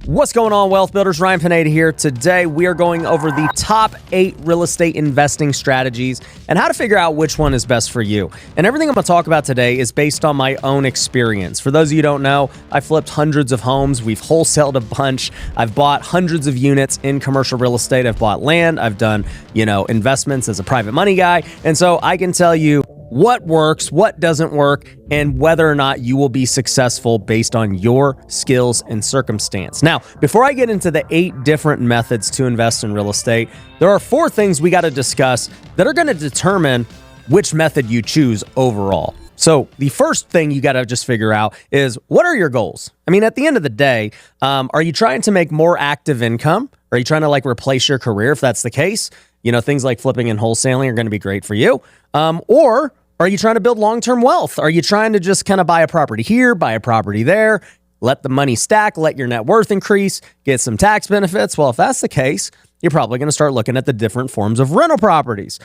What's going on, Wealth Builders? Ryan Pineda here. Today, we are going over the top 8 real estate investing strategies and how to figure out which one is best for you. And everything I'm going to talk about today is based on my own experience. For those of you who don't know, I flipped hundreds of homes. We've wholesaled a bunch. I've bought hundreds of units in commercial real estate. I've bought land. I've done, investments as a private money guy. And so I can tell you what works, what doesn't work, and whether or not you will be successful based on your skills and circumstance. Now, before I get into the 8 different methods to invest in real estate, there are 4 things we got to discuss that are going to determine which method you choose overall. So the first thing you got to just figure out is, what are your goals? I mean, at the end of the day, are you trying to make more active income? Are you trying to replace your career? If that's the case, things like flipping and wholesaling are going to be great for you. Or are you trying to build long-term wealth? Are you trying to just kind of buy a property here, buy a property there, let the money stack, let your net worth increase, get some tax benefits? Well, if that's the case, you're probably going to start looking at the different forms of rental properties.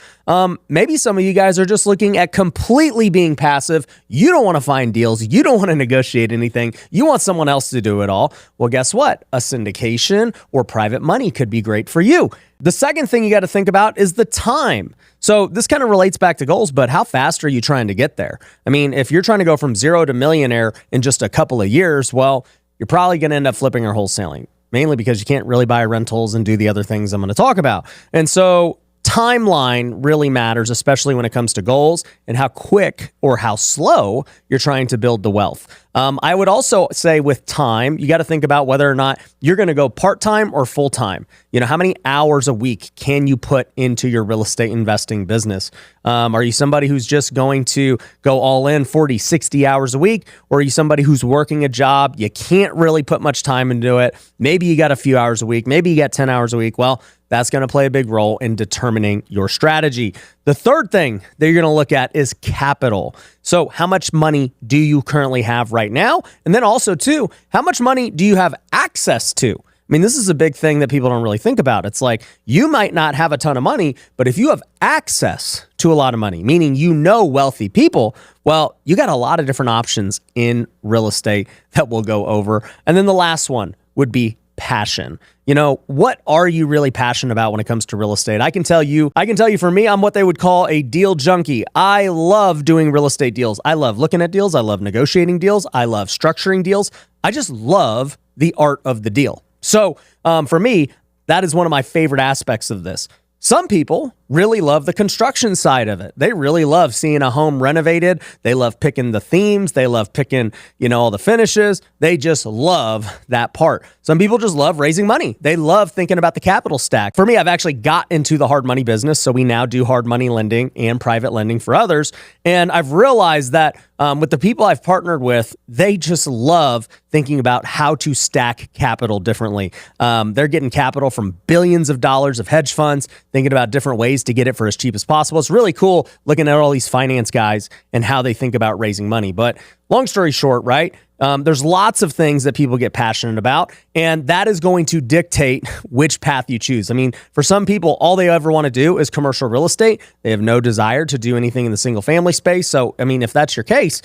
Maybe some of you guys are just looking at completely being passive. You don't want to find deals. You don't want to negotiate anything. You want someone else to do it all. Well, guess what? A syndication or private money could be great for you. The second thing you got to think about is the time. So this kind of relates back to goals, but how fast are you trying to get there? I mean, if you're trying to go from 0 to millionaire in just a couple of years, well, you're probably going to end up flipping or wholesaling, mainly because you can't really buy rentals and do the other things I'm going to talk about. And so timeline really matters, especially when it comes to goals and how quick or how slow you're trying to build the wealth. I would also say with time, you got to think about whether or not you're going to go part-time or full-time. How many hours a week can you put into your real estate investing business? Are you somebody who's just going to go all in 40, 60 hours a week? Or are you somebody who's working a job? You can't really put much time into it. Maybe you got a few hours a week. Maybe you got 10 hours a week. Well, that's going to play a big role in determining your strategy. The third thing that you're going to look at is capital. So how much money do you currently have right now? And then also, too, how much money do you have access to? I mean, this is a big thing that people don't really think about. It's like, you might not have a ton of money, but if you have access to a lot of money, meaning wealthy people, well, you got a lot of different options in real estate that we'll go over. And then the last one would be passion. What are you really passionate about when it comes to real estate? I can tell you for me, I'm what they would call a deal junkie. I love doing real estate deals. I love looking at deals. I love negotiating deals. I love structuring deals. I just love the art of the deal. So for me, that is one of my favorite aspects of this. Some people really love the construction side of it. They really love seeing a home renovated. They love picking the themes. They love picking, all the finishes. They just love that part. Some people just love raising money. They love thinking about the capital stack. For me, I've actually got into the hard money business. So we now do hard money lending and private lending for others. And I've realized that with the people I've partnered with, they just love thinking about how to stack capital differently. They're getting capital from billions of dollars of hedge funds, thinking about different ways to get it for as cheap as possible. It's really cool looking at all these finance guys and how they think about raising money. But long story short, right? There's lots of things that people get passionate about, and that is going to dictate which path you choose. I mean, for some people, all they ever want to do is commercial real estate. They have no desire to do anything in the single family space. So, I mean, if that's your case,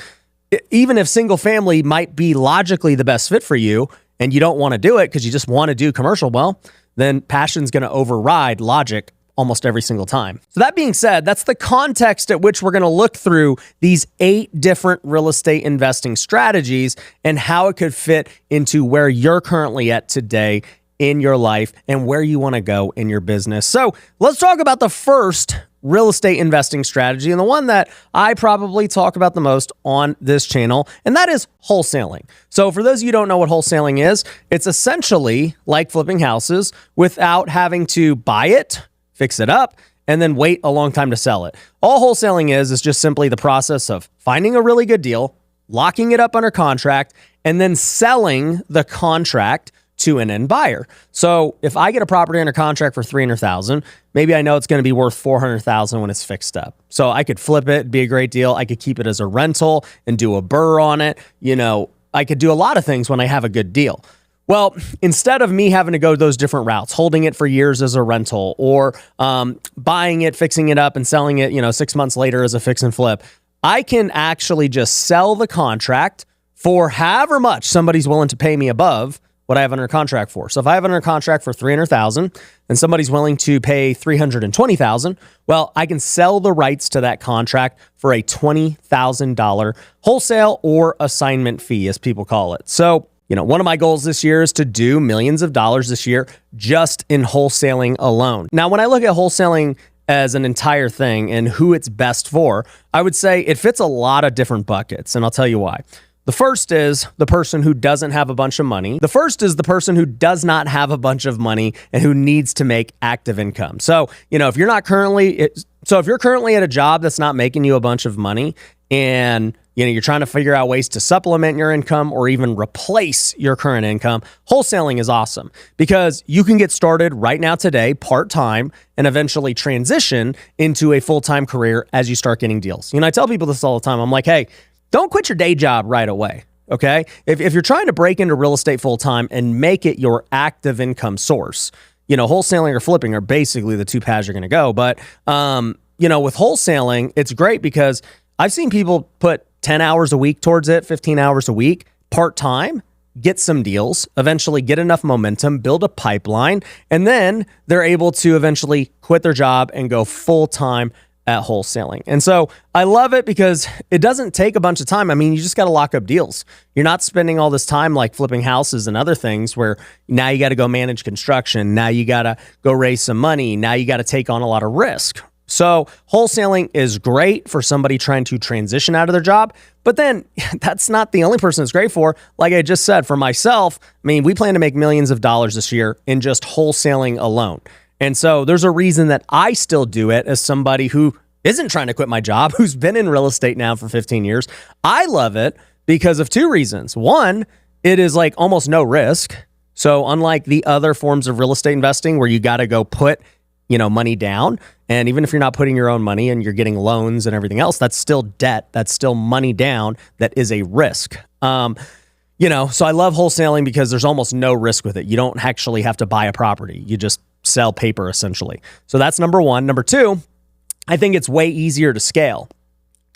even if single family might be logically the best fit for you and you don't want to do it because you just want to do commercial, well, then passion's going to override logic almost every single time. So that being said, that's the context at which we're going to look through these 8 different real estate investing strategies and how it could fit into where you're currently at today in your life and where you want to go in your business. So let's talk about the first real estate investing strategy, and the one that I probably talk about the most on this channel, and that is wholesaling. So for those of you who don't know what wholesaling is, it's essentially like flipping houses without having to buy it, fix it up, and then wait a long time to sell it. All wholesaling is just simply the process of finding a really good deal, locking it up under contract, and then selling the contract to an end buyer. So if I get a property under contract for $300,000, maybe I know it's going to be worth $400,000 when it's fixed up. So I could flip it, be a great deal. I could keep it as a rental and do a burr on it. I could do a lot of things when I have a good deal. Well, instead of me having to go those different routes, holding it for years as a rental or buying it, fixing it up and selling it, 6 months later as a fix and flip, I can actually just sell the contract for however much somebody's willing to pay me above what I have under contract for. So if I have under contract for $300,000 and somebody's willing to pay $320,000, well, I can sell the rights to that contract for a $20,000 wholesale or assignment fee, as people call it. So, one of my goals this year is to do millions of dollars this year just in wholesaling alone. Now, when I look at wholesaling as an entire thing and who it's best for, I would say it fits a lot of different buckets, and I'll tell you why. The first is the person who doesn't have a bunch of money. The first is the person who does not have a bunch of money and who needs to make active income. So, if you're currently at a job that's not making you a bunch of money and you're trying to figure out ways to supplement your income or even replace your current income, wholesaling is awesome because you can get started right now today, part-time, and eventually transition into a full-time career as you start getting deals. I tell people this all the time. I'm like, hey, don't quit your day job right away, okay? If you're trying to break into real estate full-time and make it your active income source, wholesaling or flipping are basically the two paths you're going to go. But, with wholesaling, it's great because I've seen people put 10 hours a week towards it, 15 hours a week, part-time, get some deals, eventually get enough momentum, build a pipeline, and then they're able to eventually quit their job and go full-time at wholesaling. And so I love it because it doesn't take a bunch of time. I mean, you just got to lock up deals. You're not spending all this time like flipping houses and other things where now you got to go manage construction. Now you got to go raise some money. Now you got to take on a lot of risk. So wholesaling is great for somebody trying to transition out of their job, but then that's not the only person it's great for. Like I just said, for myself, we plan to make millions of dollars this year in just wholesaling alone. And so there's a reason that I still do it as somebody who isn't trying to quit my job, who's been in real estate now for 15 years. I love it because of two reasons. One, it is like almost no risk. So unlike the other forms of real estate investing where you got to go put money down. And even if you're not putting your own money and you're getting loans and everything else, that's still debt. That's still money down. That is a risk. So I love wholesaling because there's almost no risk with it. You don't actually have to buy a property. You just sell paper essentially. So that's number one. Number two, I think it's way easier to scale.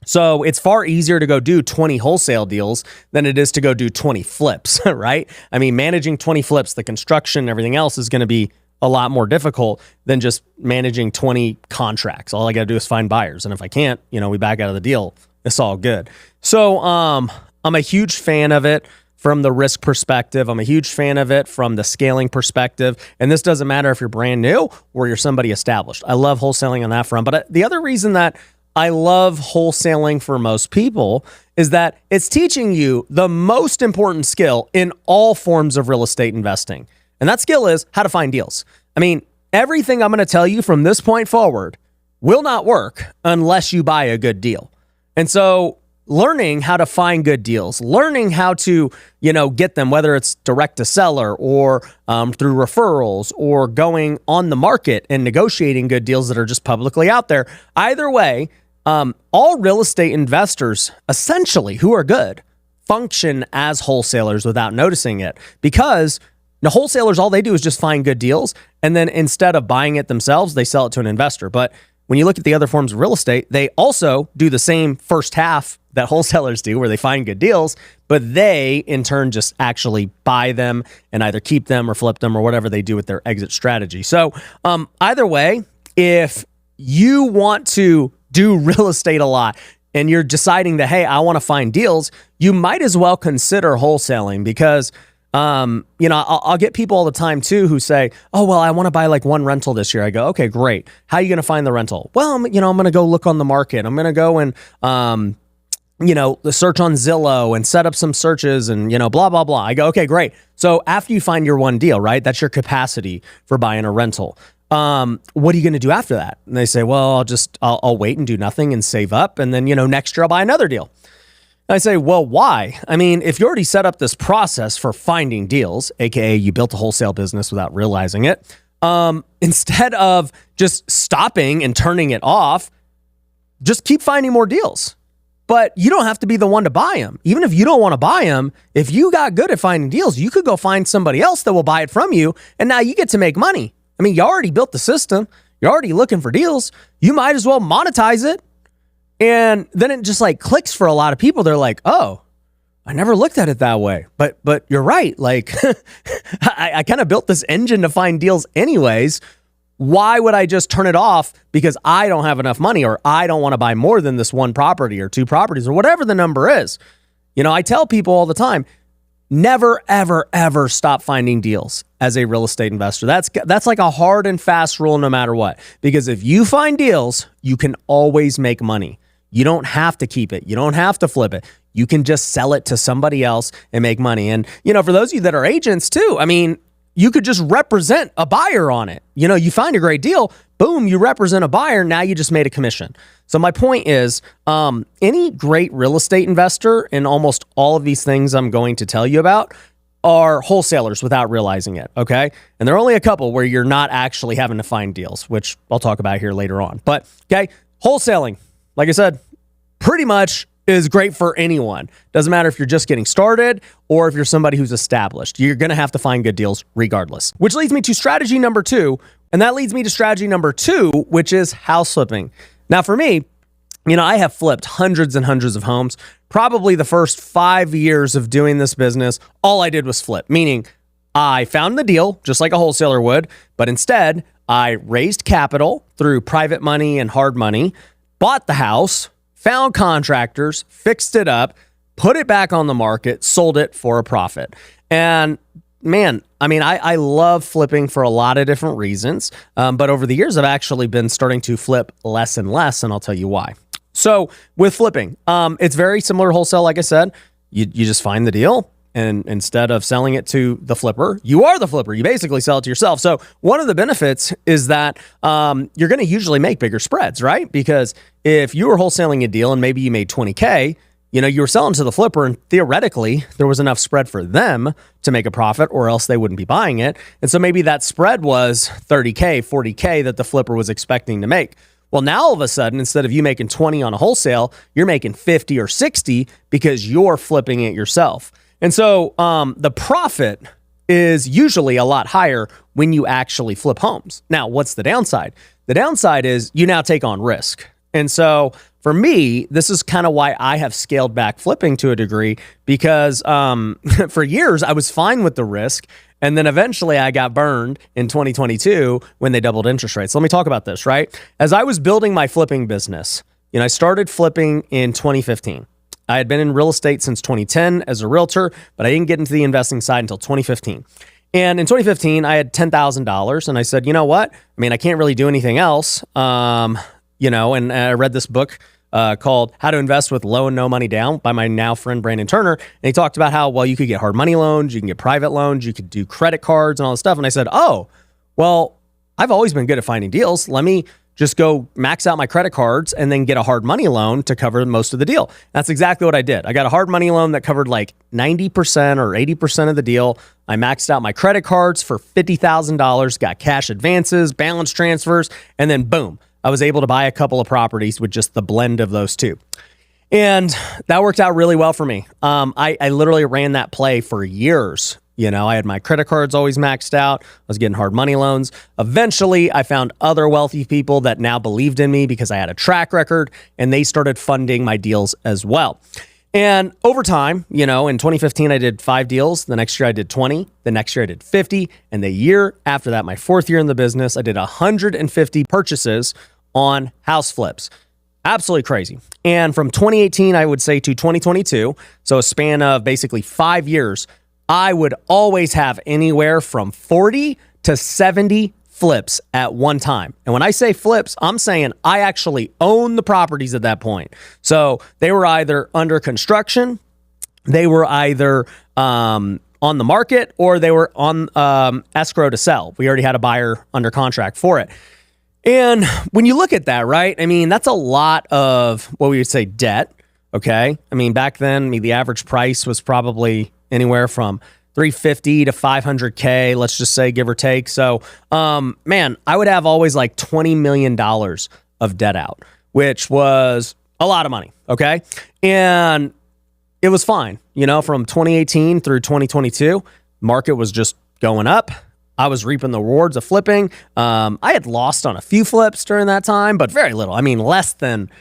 So it's far easier to go do 20 wholesale deals than it is to go do 20 flips, right? Managing 20 flips, the construction, everything else is going to be a lot more difficult than just managing 20 contracts. All I got to do is find buyers. And if I can't, we back out of the deal. It's all good. So I'm a huge fan of it from the risk perspective. I'm a huge fan of it from the scaling perspective. And this doesn't matter if you're brand new or you're somebody established. I love wholesaling on that front. But the other reason that I love wholesaling for most people is that it's teaching you the most important skill in all forms of real estate investing. And that skill is how to find deals. Everything I'm going to tell you from this point forward will not work unless you buy a good deal. And so learning how to find good deals, learning how to, get them, whether it's direct to seller or through referrals or going on the market and negotiating good deals that are just publicly out there. Either way, all real estate investors, essentially, who are good, function as wholesalers without noticing it because now, wholesalers, all they do is just find good deals, and then instead of buying it themselves, they sell it to an investor. But when you look at the other forms of real estate, they also do the same first half that wholesalers do, where they find good deals, but they, in turn, just actually buy them and either keep them or flip them or whatever they do with their exit strategy. So either way, if you want to do real estate a lot and you're deciding that, hey, I want to find deals, you might as well consider wholesaling because I'll get people all the time too who say, oh, well, I want to buy like one rental this year. I go, okay, great. How are you going to find the rental? Well, I'm going to go look on the market. I'm going to go and, search on Zillow and set up some searches and, blah, blah, blah. I go, okay, great. So after you find your one deal, right, that's your capacity for buying a rental. What are you going to do after that? And they say, well, I'll wait and do nothing and save up. And then, next year I'll buy another deal. I say, well, why? If you already set up this process for finding deals, aka you built a wholesale business without realizing it, instead of just stopping and turning it off, just keep finding more deals. But you don't have to be the one to buy them. Even if you don't want to buy them, if you got good at finding deals, you could go find somebody else that will buy it from you, and now you get to make money. You already built the system. You're already looking for deals. You might as well monetize it. And then it just clicks for a lot of people. They're like, oh, I never looked at it that way, but you're right. Like I kind of built this engine to find deals anyways. Why would I just turn it off because I don't have enough money or I don't want to buy more than this one property or two properties or whatever the number is? I tell people all the time, never, ever, ever stop finding deals as a real estate investor. That's like a hard and fast rule no matter what, because if you find deals, you can always make money. You don't have to keep it. You don't have to flip it. You can just sell it to somebody else and make money. And, for those of you that are agents too, you could just represent a buyer on it. You find a great deal, boom, you represent a buyer. Now you just made a commission. So my point is, any great real estate investor in almost all of these things I'm going to tell you about are wholesalers without realizing it, okay? And there are only a couple where you're not actually having to find deals, which I'll talk about here later on. But, okay, wholesaling, like I said, pretty much is great for anyone. Doesn't matter if you're just getting started or if you're somebody who's established. You're going to have to find good deals regardless. Which leads me to strategy number 2. And that leads me to strategy number 2, which is house flipping. Now for me, I have flipped hundreds and hundreds of homes. Probably the first 5 years of doing this business, all I did was flip, meaning I found the deal just like a wholesaler would, but instead I raised capital through private money and hard money, bought the house, found contractors, fixed it up, put it back on the market, sold it for a profit. And man, I love flipping for a lot of different reasons. But over the years, I've actually been starting to flip less and less, and I'll tell you why. So with flipping, it's very similar to wholesale. Like I said, you just find the deal. And instead of selling it to the flipper, you are the flipper. You basically sell it to yourself. So one of the benefits is that you're going to usually make bigger spreads, right? Because if you were wholesaling a deal and maybe you made 20K, you were selling to the flipper and theoretically there was enough spread for them to make a profit or else they wouldn't be buying it. And so maybe that spread was 30K, 40K that the flipper was expecting to make. Well, now all of a sudden, instead of you making 20 on a wholesale, you're making 50 or 60 because you're flipping it yourself. And so the profit is usually a lot higher when you actually flip homes. Now, what's the downside? The downside is you now take on risk. And so for me, this is kind of why I have scaled back flipping to a degree, because for years I was fine with the risk. And then eventually I got burned in 2022 when they doubled interest rates. Let me talk about this, right? As I was building my flipping business, I started flipping in 2015. I had been in real estate since 2010 as a realtor, but I didn't get into the investing side until 2015. And in 2015, I had $10,000 and I said, you know what? I can't really do anything else. And I read this book called How to Invest with Low and No Money Down by my now friend, Brandon Turner. And he talked about how, well, you could get hard money loans, you can get private loans, you could do credit cards and all this stuff. And I said, oh, well, I've always been good at finding deals. Let me just go max out my credit cards and then get a hard money loan to cover most of the deal. That's exactly what I did. I got a hard money loan that covered like 90% or 80% of the deal. I maxed out my credit cards for $50,000, got cash advances, balance transfers, and then boom, I was able to buy a couple of properties with just the blend of those two. And that worked out really well for me. I literally ran that play for years. I had my credit cards always maxed out. I was getting hard money loans. Eventually, I found other wealthy people that now believed in me because I had a track record, and they started funding my deals as well. And over time, in 2015, I did 5 deals. The next year, I did 20. The next year, I did 50. And the year after that, my 4th year in the business, I did 150 purchases on house flips. Absolutely crazy. And from 2018, I would say, to 2022, so a span of basically 5 years, I would always have anywhere from 40 to 70 flips at one time. And when I say flips, I'm saying I actually own the properties at that point. So they were either under construction, they were either on the market, or they were on escrow to sell. We already had a buyer under contract for it. And when you look at that, right, that's a lot of what we would say debt, okay? Back then, the average price was probably anywhere from $350 to $500K, let's just say, give or take. So, I would have always like $20 million of debt out, which was a lot of money, okay? And it was fine. From 2018 through 2022, market was just going up. I was reaping the rewards of flipping. I had lost on a few flips during that time, but very little. Less than,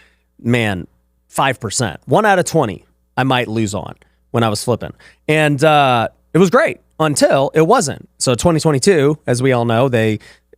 5%. 1 out of 20 I might lose on. when I was flipping. And it was great until it wasn't. So 2022, as we all know,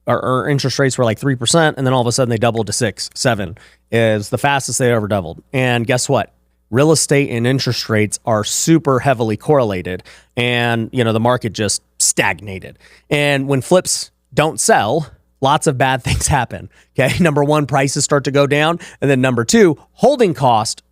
our interest rates were like 3%, and then all of a sudden they doubled to 6, 7 is the fastest they ever doubled. And guess what? Real estate and interest rates are super heavily correlated, and the market just stagnated. And when flips don't sell, lots of bad things happen. Okay, number one, prices start to go down, and then number two, holding cost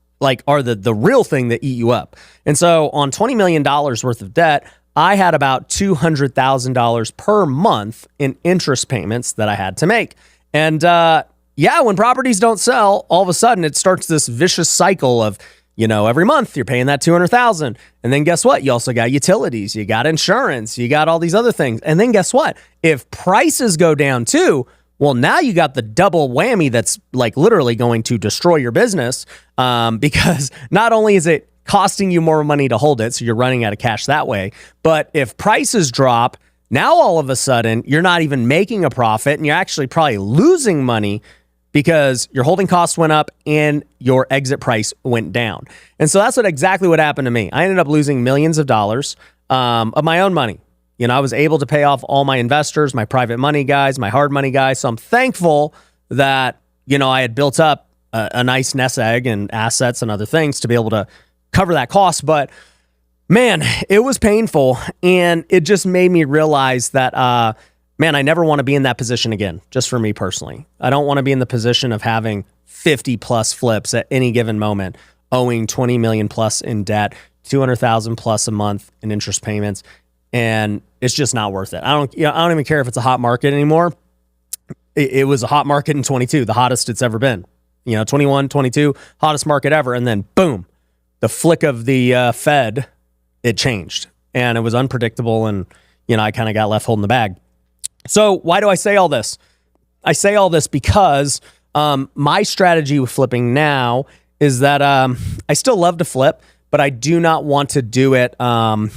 are the real thing that eat you up. And so on $20 million worth of debt, I had about $200,000 per month in interest payments that I had to make. And when properties don't sell, all of a sudden it starts this vicious cycle of, every month you're paying that $200,000. And then guess what? You also got utilities, you got insurance, you got all these other things. And then guess what? If prices go down too, well, now you got the double whammy that's literally going to destroy your business, because not only is it costing you more money to hold it, so you're running out of cash that way, but if prices drop, now all of a sudden you're not even making a profit, and you're actually probably losing money because your holding costs went up and your exit price went down. And so that's exactly what happened to me. I ended up losing millions of dollars of my own money. I was able to pay off all my investors, my private money guys, my hard money guys. So I'm thankful that, I had built up a nice nest egg and assets and other things to be able to cover that cost. But man, it was painful. And it just made me realize that, I never want to be in that position again, just for me personally. I don't want to be in the position of having 50 plus flips at any given moment, owing 20 million plus in debt, 200,000 plus a month in interest payments. And it's just not worth it. I don't even care if it's a hot market anymore. It was a hot market in 22, the hottest it's ever been. 21, 22, hottest market ever. And then boom, the flick of the Fed, it changed. And it was unpredictable. And, I kind of got left holding the bag. So why do I say all this? I say all this because my strategy with flipping now is that I still love to flip, but I do not want to do it at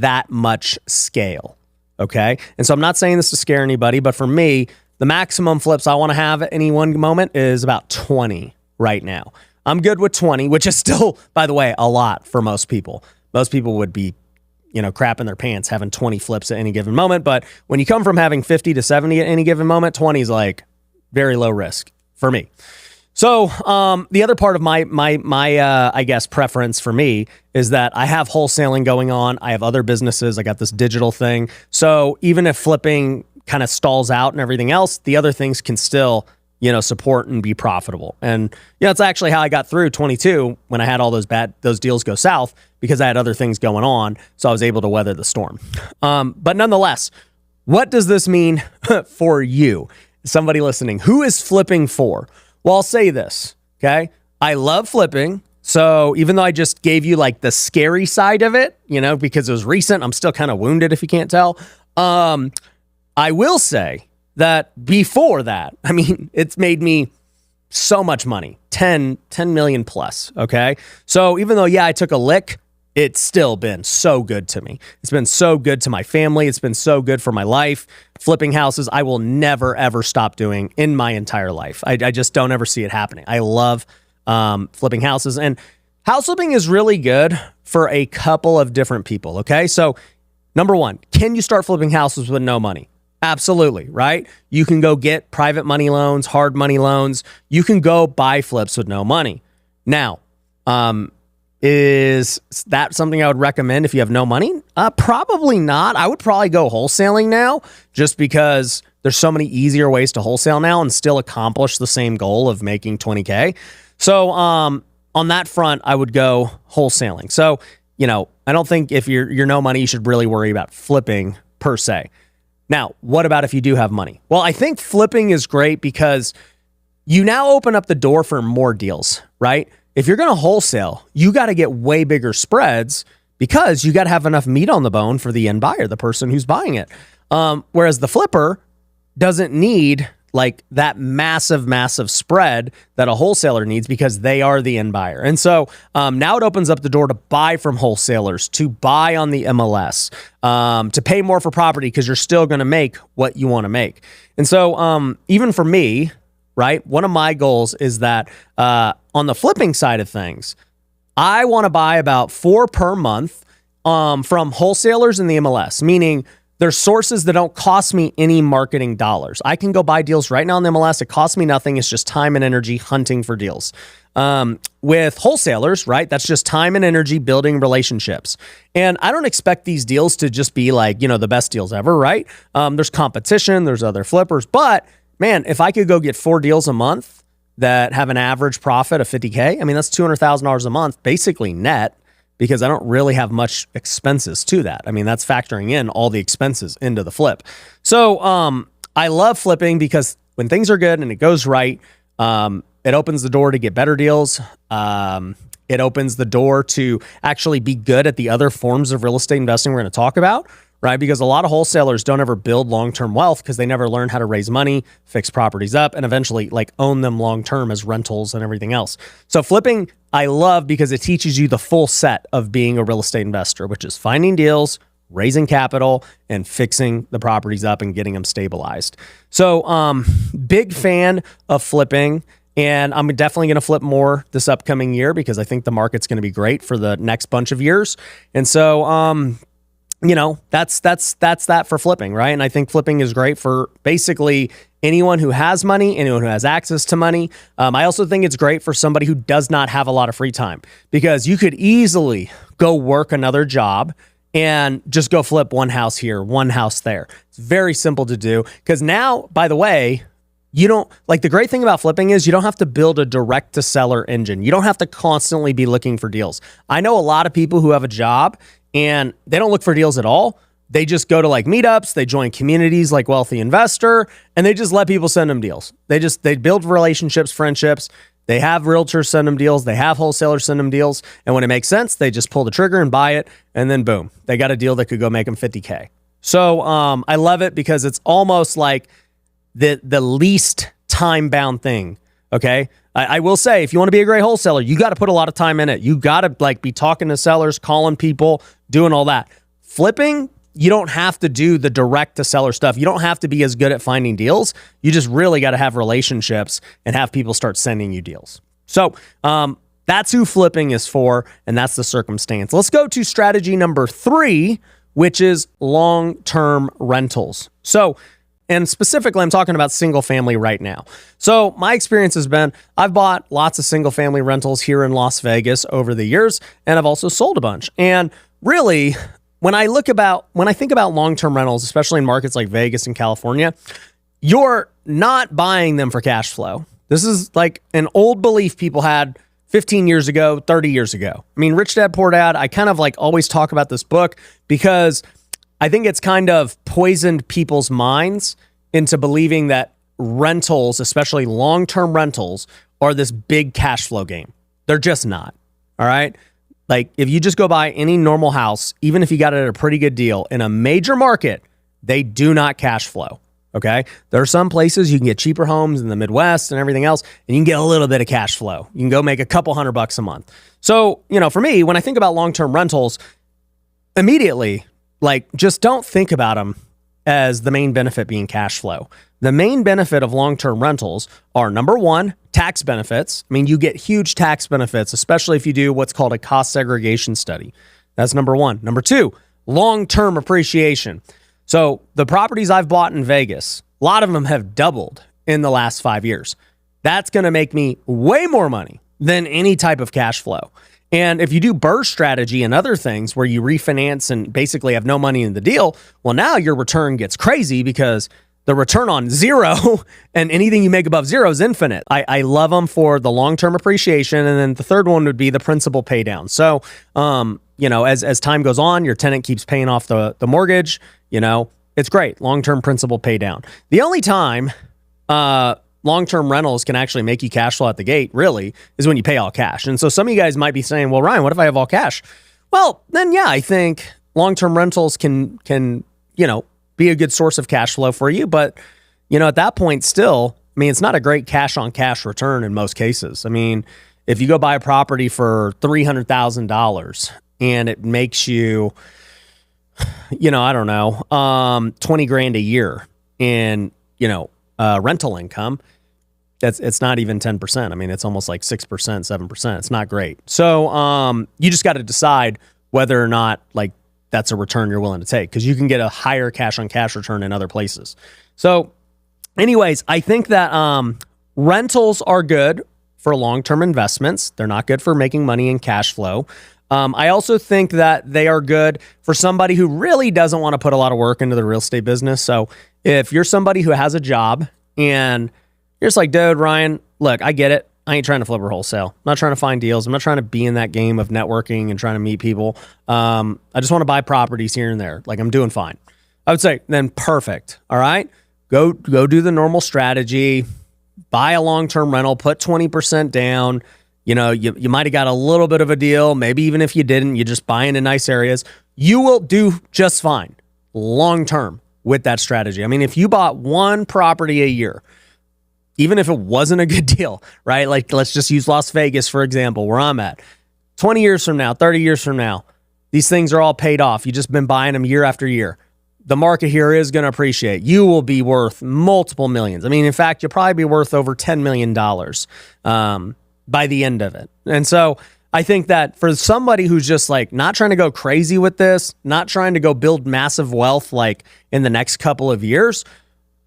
that much scale. Okay. And so I'm not saying this to scare anybody, but for me, the maximum flips I want to have at any one moment is about 20 right now. I'm good with 20, which is still, by the way, a lot for most people. Most people would be, crapping their pants having 20 flips at any given moment. But when you come from having 50 to 70 at any given moment, 20 is very low risk for me. So the other part of my I guess preference for me is that I have wholesaling going on. I have other businesses. I got this digital thing. So even if flipping kind of stalls out and everything else, the other things can still, support and be profitable. And it's actually how I got through 22 when I had all those deals go south, because I had other things going on. So I was able to weather the storm. But nonetheless, what does this mean for you? Somebody listening, who is flipping for? Well, I'll say this, okay? I love flipping. So even though I just gave you the scary side of it, because it was recent, I'm still kind of wounded if you can't tell. I will say that before that, it's made me so much money, 10 million plus, okay? So even though, I took a lick, it's still been so good to me. It's been so good to my family. It's been so good for my life. Flipping houses, I will never, ever stop doing in my entire life. I just don't ever see it happening. I love flipping houses. And house flipping is really good for a couple of different people, okay? So number one, can you start flipping houses with no money? Absolutely, right? You can go get private money loans, hard money loans. You can go buy flips with no money. Now, is that something I would recommend if you have no money? Probably not. I would probably go wholesaling now, just because there's so many easier ways to wholesale now and still accomplish the same goal of making 20K. So on that front, I would go wholesaling. So, I don't think if you're no money, you should really worry about flipping per se. Now, what about if you do have money? Well, I think flipping is great because you now open up the door for more deals, right? If you're going to wholesale, you got to get way bigger spreads because you got to have enough meat on the bone for the end buyer, the person who's buying it. Whereas the flipper doesn't need that massive spread that a wholesaler needs because they are the end buyer. And so now it opens up the door to buy from wholesalers, to buy on the MLS, to pay more for property because you're still going to make what you want to make. And so even for me, right, one of my goals is that on the flipping side of things, I want to buy about 4 per month from wholesalers in the MLS, meaning there's sources that don't cost me any marketing dollars. I can go buy deals right now in the MLS. It costs me nothing. It's just time and energy hunting for deals. With wholesalers, right? That's just time and energy building relationships. And I don't expect these deals to just be like, the best deals ever, right? There's competition, there's other flippers, but man, if I could go get 4 deals a month that have an average profit of $50K, I mean, that's $200,000 a month, basically net, because I don't really have much expenses to that. I mean, that's factoring in all the expenses into the flip. So I love flipping because when things are good and it goes right, it opens the door to get better deals. It opens the door to actually be good at the other forms of real estate investing we're going to talk about, right? Because a lot of wholesalers don't ever build long-term wealth because they never learn how to raise money, fix properties up, and eventually own them long-term as rentals and everything else. So flipping, I love because it teaches you the full set of being a real estate investor, which is finding deals, raising capital, and fixing the properties up and getting them stabilized. So big fan of flipping. And I'm definitely going to flip more this upcoming year because I think the market's going to be great for the next bunch of years. And so, that's that for flipping, right? And I think flipping is great for basically anyone who has money, anyone who has access to money. I also think it's great for somebody who does not have a lot of free time because you could easily go work another job and just go flip one house here, one house there. It's very simple to do because now, by the way, the great thing about flipping is you don't have to build a direct to seller engine. You don't have to constantly be looking for deals. I know a lot of people who have a job and they don't look for deals at all. They just go to meetups, they join communities like Wealthy Investor, and they just let people send them deals. They build relationships, friendships. They have realtors send them deals. They have wholesalers send them deals. And when it makes sense, they just pull the trigger and buy it. And then boom, they got a deal that could go make them $50K. So I love it because it's almost like the least time-bound thing, okay? I will say, if you want to be a great wholesaler, you got to put a lot of time in it. You got to be talking to sellers, calling people, doing all that. Flipping, you don't have to do the direct-to-seller stuff. You don't have to be as good at finding deals. You just really got to have relationships and have people start sending you deals. So that's who flipping is for, and that's the circumstance. Let's go to strategy number 3, which is long-term rentals. And specifically, I'm talking about single family right now. So my experience has been, I've bought lots of single family rentals here in Las Vegas over the years, and I've also sold a bunch. And really, when I think about long-term rentals, especially in markets like Vegas and California, you're not buying them for cash flow. This is like an old belief people had 15 years ago, 30 years ago. I mean, Rich Dad, Poor Dad, I kind of always talk about this book because I think it's kind of poisoned people's minds into believing that rentals, especially long-term rentals, are this big cash flow game. They're just not. All right. If you just go buy any normal house, even if you got it at a pretty good deal in a major market, they do not cash flow. Okay. There are some places you can get cheaper homes in the Midwest and everything else, and you can get a little bit of cash flow. You can go make a couple $100 a month. So, for me, when I think about long-term rentals, immediately, just don't think about them as the main benefit being cash flow. The main benefit of long-term rentals are, number one, tax benefits. I mean, you get huge tax benefits, especially if you do what's called a cost segregation study. That's number one. Number two, long-term appreciation. So the properties I've bought in Vegas, a lot of them have doubled in the last 5 years. That's going to make me way more money than any type of cash flow. And if you do BRRRR strategy and other things where you refinance and basically have no money in the deal, well, now your return gets crazy because the return on zero and anything you make above zero is infinite. I love them for the long-term appreciation. And then the third one would be the principal pay down. So, as time goes on, your tenant keeps paying off the mortgage, it's great. Long-term principal pay down. The only time long-term rentals can actually make you cash flow at the gate, really, is when you pay all cash. And so some of you guys might be saying, well, Ryan, what if I have all cash? Well, then, yeah, I think long-term rentals can be a good source of cash flow for you. But, at that point still, I mean, it's not a great cash-on-cash return in most cases. I mean, if you go buy a property for $300,000 and it makes you, I don't know, $20,000 a year in, rental income, it's not even 10%. I mean, it's almost like 6%, 7%. It's not great. So you just got to decide whether or not like that's a return you're willing to take, because you can get a higher cash on cash return in other places. So anyways, I think that rentals are good for long-term investments. They're not good for making money in cash flow. I also think that they are good for somebody who really doesn't want to put a lot of work into the real estate business. So if you're somebody who has a job and you're just like, dude, Ryan, look, I get it. I ain't trying to flip or wholesale. I'm not trying to find deals. I'm not trying to be in that game of networking and trying to meet people. I just want to buy properties here and there. Like, I'm doing fine. I would say then perfect. All right. Go do the normal strategy. Buy a long-term rental, put 20% down. You know, you might have got a little bit of a deal. Maybe even if you didn't, you just buy into nice areas. You will do just fine long-term with that strategy. I mean, if you bought one property a year, even if it wasn't a good deal, right? Like, let's just use Las Vegas, for example, where I'm at. 20 years from now, 30 years from now, these things are all paid off. You've just been buying them year after year. The market here is going to appreciate. You will be worth multiple millions. I mean, in fact, you'll probably be worth over $10 million by the end of it. And so I think that for somebody who's just like not trying to go crazy with this, not trying to go build massive wealth like in the next couple of years,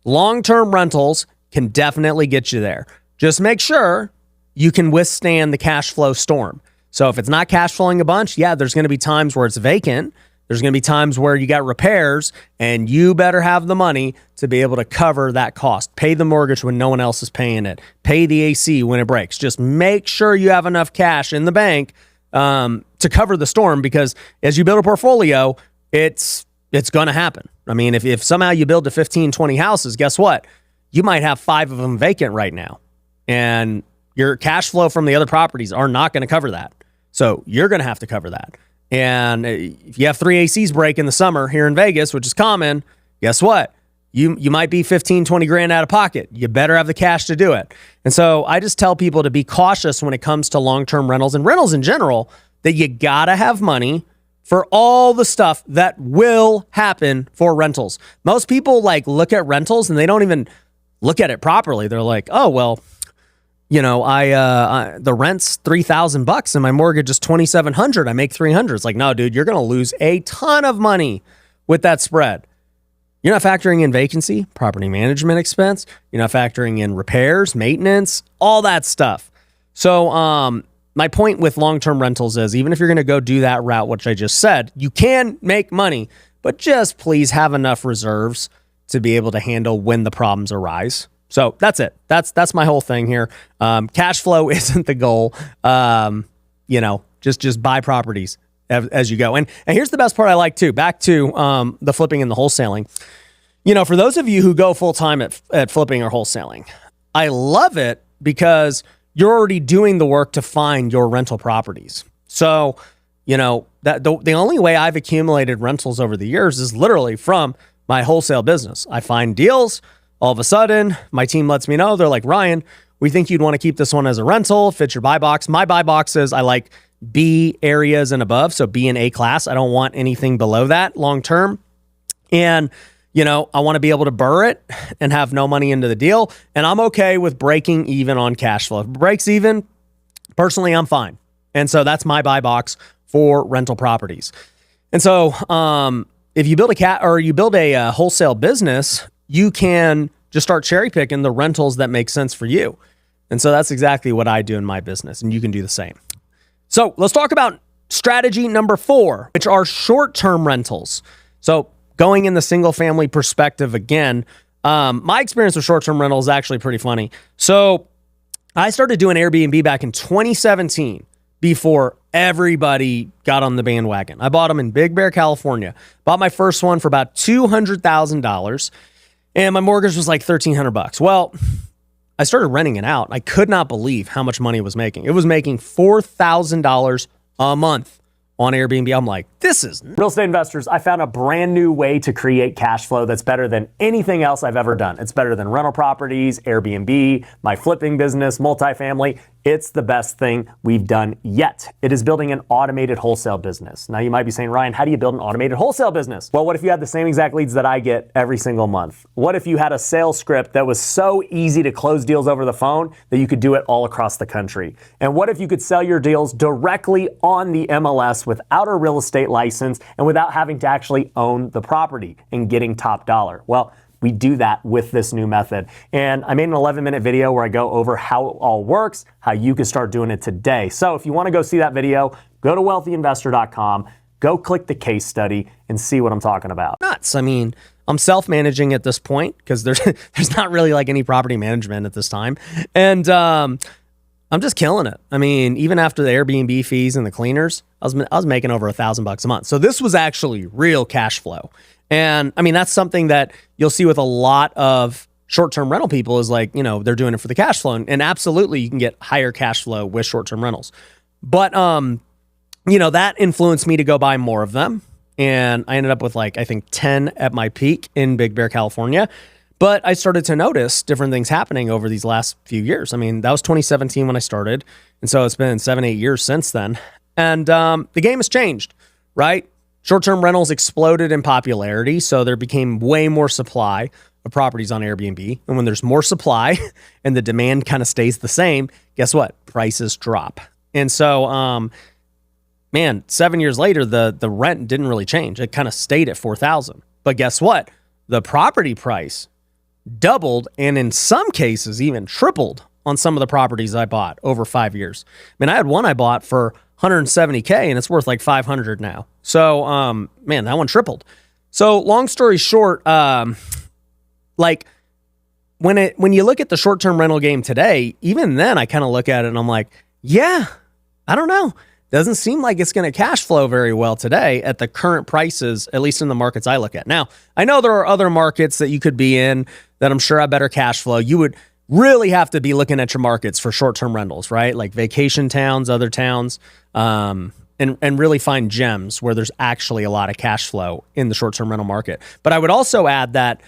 long-term rentals can definitely get you there. Just make sure you can withstand the cash flow storm. So if it's not cash flowing a bunch, yeah, there's going to be times where it's vacant. There's going to be times where you got repairs, and you better have the money to be able to cover that cost. Pay the mortgage when no one else is paying it. Pay the AC when it breaks. Just make sure you have enough cash in the bank to cover the storm, because as you build a portfolio, it's going to happen. I mean, if somehow you build to 15, 20 houses, guess what? You might have 5 of them vacant right now, and your cash flow from the other properties are not going to cover that. So you're going to have to cover that. And if you have 3 ACs break in the summer here in Vegas, which is common, guess what? You might be 15, 20 grand out of pocket. You better have the cash to do it. And so I just tell people to be cautious when it comes to long-term rentals and rentals in general, that you got to have money for all the stuff that will happen for rentals. Most people like look at rentals and they don't even look at it properly. They're like, oh, well, you know, the rent's $3,000 and my mortgage is $2,700. I make $300. It's like, no, dude, you're going to lose a ton of money with that spread. You're not factoring in vacancy, property management expense. You're not factoring in repairs, maintenance, all that stuff. So my point with long-term rentals is, even if you're going to go do that route, which I just said, you can make money, but just please have enough reserves to be able to handle when the problems arise. So that's it. That's my whole thing here. Cash flow isn't the goal. You know, just buy properties as you go. And here's the best part I like too. Back to the flipping and the wholesaling. You know, for those of you who go full time at flipping or wholesaling, I love it because you're already doing the work to find your rental properties. So, you know, that the only way I've accumulated rentals over the years is literally from my wholesale business. I find deals. All of a sudden, my team lets me know. They're like, Ryan, we think you'd want to keep this one as a rental. Fits your buy box. My buy box is I like B areas and above. So B and A class. I don't want anything below that long term. And, you know, I want to be able to burr it and have no money into the deal. And I'm okay with breaking even on cash flow. If it breaks even, personally, I'm fine. And so that's my buy box for rental properties. And so if you build a wholesale business, you can just start cherry picking the rentals that make sense for you. And so that's exactly what I do in my business, and you can do the same. So let's talk about strategy number 4, which are short-term rentals. So going in the single family perspective again, my experience with short-term rentals is actually pretty funny. So I started doing Airbnb back in 2017 before everybody got on the bandwagon. I bought them in Big Bear, California. Bought my first one for about $200,000. And my mortgage was like $1,300. Well, I started renting it out. I could not believe how much money it was making. It was making $4,000 a month on Airbnb. I'm like, this is real estate investors. I found a brand new way to create cash flow that's better than anything else I've ever done. It's better than rental properties, Airbnb, my flipping business, multifamily. It's the best thing we've done yet. It is building an automated wholesale business. Now you might be saying, Ryan, how do you build an automated wholesale business? Well, what if you had the same exact leads that I get every single month? What if you had a sales script that was so easy to close deals over the phone that you could do it all across the country? And what if you could sell your deals directly on the MLS without a real estate license and without having to actually own the property and getting top dollar? Well, we do that with this new method. And I made an 11-minute video where I go over how it all works, how you can start doing it today. So if you want to go see that video, go to wealthyinvestor.com, go click the case study and see what I'm talking about. Nuts. I mean, I'm self-managing at this point because there's not really like any property management at this time. And I'm just killing it. I mean, even after the Airbnb fees and the cleaners, I was making over $1,000 a month. So this was actually real cash flow. And I mean, that's something that you'll see with a lot of short-term rental people is like, they're doing it for the cash flow. And absolutely, you can get higher cash flow with short-term rentals. But, that influenced me to go buy more of them. And I ended up with I think 10 at my peak in Big Bear, California. But I started to notice different things happening over these last few years. I mean, that was 2017 when I started. And so it's been 7-8 years since then. And the game has changed, right? Short-term rentals exploded in popularity, so there became way more supply of properties on Airbnb. And when there's more supply and the demand kind of stays the same, guess what? Prices drop. And so, 7 years later, the rent didn't really change. It kind of stayed at $4,000. But guess what? The property price doubled and in some cases even tripled on some of the properties I bought over 5 years. I mean, I had one I bought for $170K and it's worth like $500 now. So, that one tripled. So long story short, when you look at the short-term rental game today, even then I kind of look at it and I'm like, yeah, I don't know. Doesn't seem like it's going to cash flow very well today at the current prices, at least in the markets I look at. Now, I know there are other markets that you could be in that I'm sure have better cash flow. You would really have to be looking at your markets for short-term rentals, right? Like vacation towns, other towns, and really find gems where there's actually a lot of cash flow in the short-term rental market. But I would also add that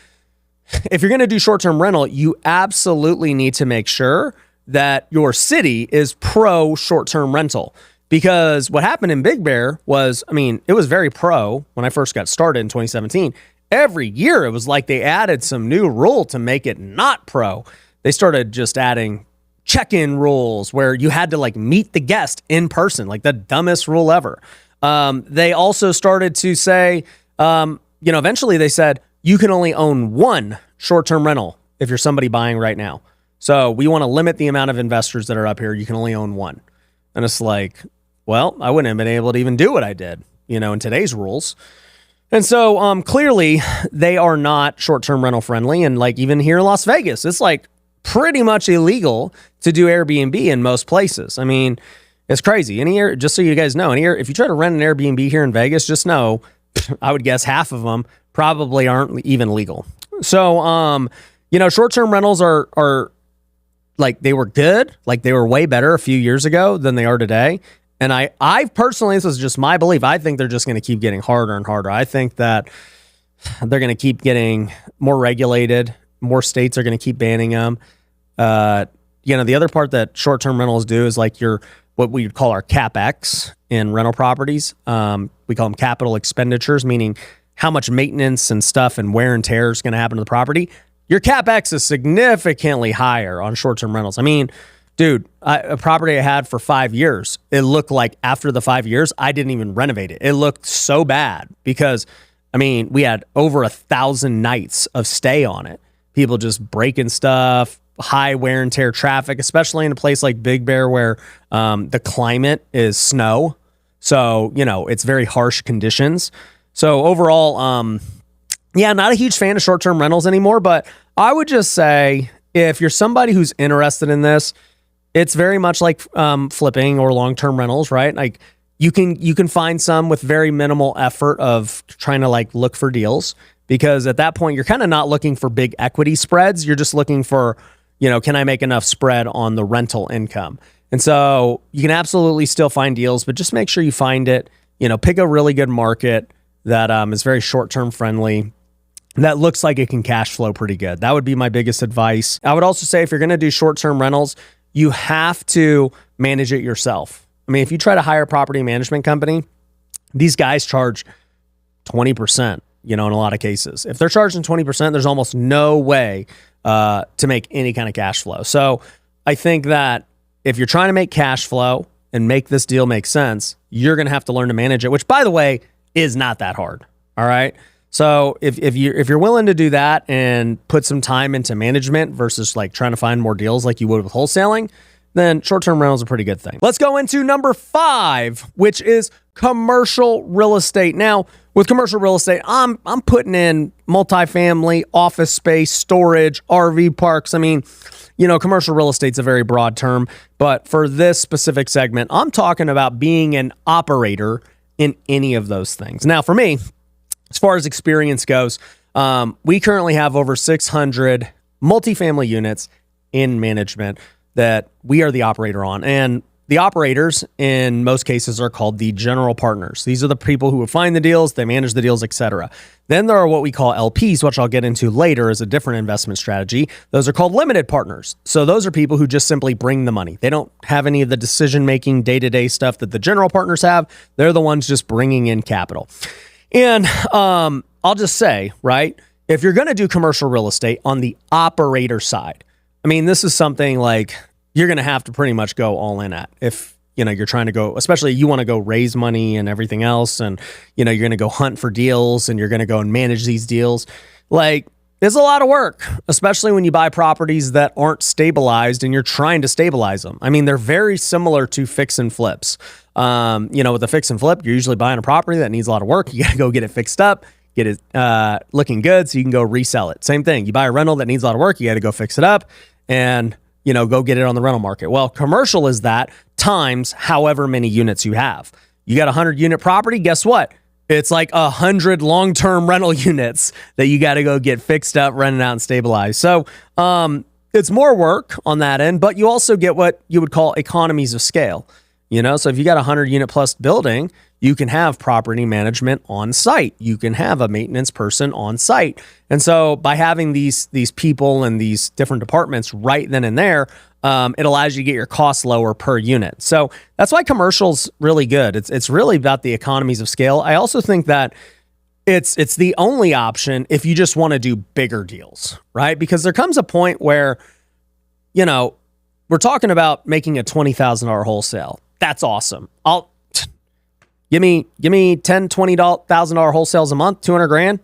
if you're going to do short-term rental, you absolutely need to make sure that your city is pro short-term rental. Because what happened in Big Bear was, it was very pro when I first got started in 2017. Every year it was like they added some new rule to make it not pro. They started just adding check-in rules where you had to meet the guest in person, like the dumbest rule ever. They also started to say, eventually they said you can only own one short-term rental if you're somebody buying right now. So we want to limit the amount of investors that are up here. You can only own one. And it's like, well, I wouldn't have been able to even do what I did, in today's rules. And so clearly they are not short-term rental friendly. And even here in Las Vegas, it's pretty much illegal to do Airbnb in most places. It's crazy. Just so you guys know, if you try to rent an Airbnb here in Vegas, just know, I would guess half of them probably aren't even legal. So, short-term rentals are they were good. They were way better a few years ago than they are today. And I personally, this is just my belief, I think they're just going to keep getting harder and harder. I think that they're going to keep getting more regulated. More states are going to keep banning them. The other part that short-term rentals do is what we would call our CapEx in rental properties. We call them capital expenditures, meaning how much maintenance and stuff and wear and tear is going to happen to the property. Your CapEx is significantly higher on short-term rentals. Dude, a property I had for 5 years, it looked like after the 5 years, I didn't even renovate it. It looked so bad because, we had over 1,000 nights of stay on it. People just breaking stuff, high wear and tear traffic, especially in a place like Big Bear where the climate is snow. So, it's very harsh conditions. So overall, not a huge fan of short-term rentals anymore, but I would just say if you're somebody who's interested in this, it's very much like flipping or long-term rentals, right? You can find some with very minimal effort of trying to look for deals, because at that point you're kind of not looking for big equity spreads. You're just looking for, can I make enough spread on the rental income? And so you can absolutely still find deals, but just make sure you find it, pick a really good market that is very short-term friendly, that looks like it can cash flow pretty good. That would be my biggest advice. I would also say if you're going to do short-term rentals, you have to manage it yourself. I mean, if you try to hire a property management company, these guys charge 20%, in a lot of cases. If they're charging 20%, there's almost no way to make any kind of cash flow. So I think that if you're trying to make cash flow and make this deal make sense, you're going to have to learn to manage it, which, by the way, is not that hard. All right. So if you're willing to do that and put some time into management versus like trying to find more deals like you would with wholesaling, then short-term rental is a pretty good thing. Let's go into number 5, which is commercial real estate. Now, with commercial real estate, I'm putting in multifamily, office space, storage, RV parks. I mean, commercial real estate's a very broad term, but for this specific segment, I'm talking about being an operator in any of those things. Now, for me, as far as experience goes, we currently have over 600 multifamily units in management that we are the operator on. And the operators, in most cases, are called the general partners. These are the people who would find the deals, they manage the deals, etc. Then there are what we call LPs, which I'll get into later as a different investment strategy. Those are called limited partners. So those are people who just simply bring the money. They don't have any of the decision-making, day-to-day stuff that the general partners have. They're the ones just bringing in capital. And I'll just say, right, if you're going to do commercial real estate on the operator side, I mean, this is something like you're going to have to pretty much go all in at. If, you're trying to go, especially you want to go raise money and everything else, and, you're going to go hunt for deals and you're going to go and manage these deals. Like, it's a lot of work, especially when you buy properties that aren't stabilized and you're trying to stabilize them. I mean, they're very similar to fix and flips. With a fix and flip, you're usually buying a property that needs a lot of work. You got to go get it fixed up, get it looking good so you can go resell it. Same thing. You buy a rental that needs a lot of work. You got to go fix it up and, go get it on the rental market. Well, commercial is that times however many units you have. You got a 100-unit property. Guess what? It's like 100 long-term rental units that you got to go get fixed up, rented out, and stabilized. So it's more work on that end, but you also get what you would call economies of scale. So if you got a 100-unit plus building, you can have property management on site. You can have a maintenance person on site. And so by having these people and these different departments right then and there, it allows you to get your costs lower per unit. So that's why commercial's really good. It's really about the economies of scale. I also think that it's the only option if you just want to do bigger deals, right? Because there comes a point where, we're talking about making a $20,000 wholesale. That's awesome. Give me $10,000, $20,000 wholesales a month, $200,000.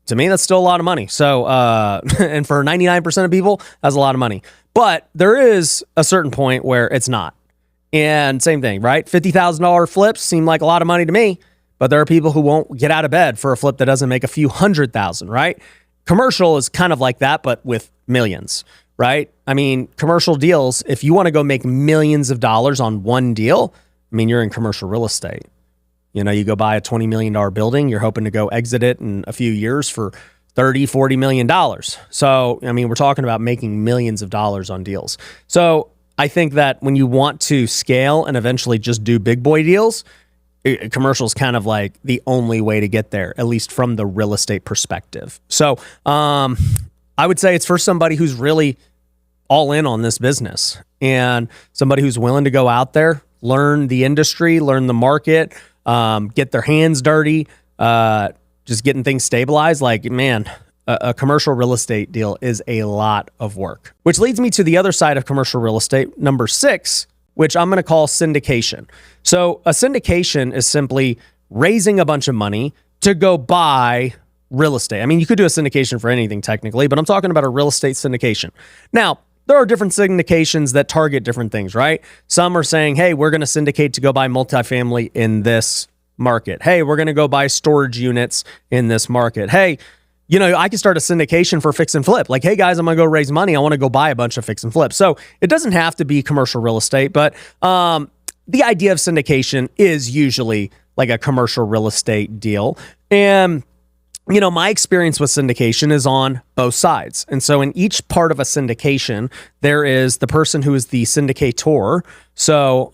To me, that's still a lot of money. So, and for 99% of people, that's a lot of money. But there is a certain point where it's not. And same thing, right? $50,000 flips seem like a lot of money to me, but there are people who won't get out of bed for a flip that doesn't make a few $100,000, right? Commercial is kind of like that, but with millions, right? I mean, commercial deals, if you want to go make millions of dollars on one deal, I mean, you're in commercial real estate. You go buy a $20 million building, you're hoping to go exit it in a few years for $30, $40 million. So, I mean, we're talking about making millions of dollars on deals. So I think that when you want to scale and eventually just do big boy deals, commercial is kind of like the only way to get there, at least from the real estate perspective. So I would say it's for somebody who's really all in on this business and somebody who's willing to go out there, learn the industry, learn the market, get their hands dirty, just getting things stabilized. Like, man, a commercial real estate deal is a lot of work. Which leads me to the other side of commercial real estate, number 6, which I'm going to call syndication. So a syndication is simply raising a bunch of money to go buy real estate. I mean, you could do a syndication for anything technically, but I'm talking about a real estate syndication. Now, there are different syndications that target different things, right? Some are saying, hey, we're going to syndicate to go buy multifamily in this market. Hey, we're going to go buy storage units in this market. Hey, I can start a syndication for fix and flip. Like, hey guys, I'm going to go raise money. I want to go buy a bunch of fix and flip. So it doesn't have to be commercial real estate, but the idea of syndication is usually like a commercial real estate deal. And my experience with syndication is on both sides. And so in each part of a syndication, there is the person who is the syndicator. So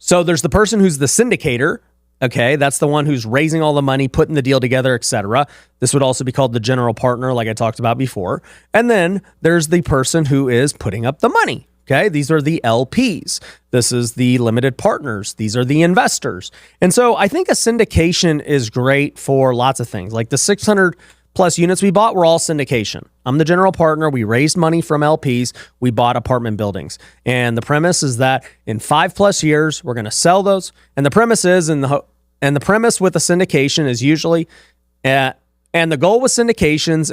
there's the person who's the syndicator, Okay, that's the one who's raising all the money, putting the deal together, etc. This would also be called the general partner, like I talked about before. And then there's the person who is putting up the money. Okay, these are the LPs. This is the limited partners. These are the investors. And so I think a syndication is great for lots of things. Like the 600 plus units we bought were all syndication. I'm the general partner. We raised money from LPs. We bought apartment buildings. And the premise is that in 5+ years, we're going to sell those. And the premise is, and the premise with a syndication is usually, and the goal with syndications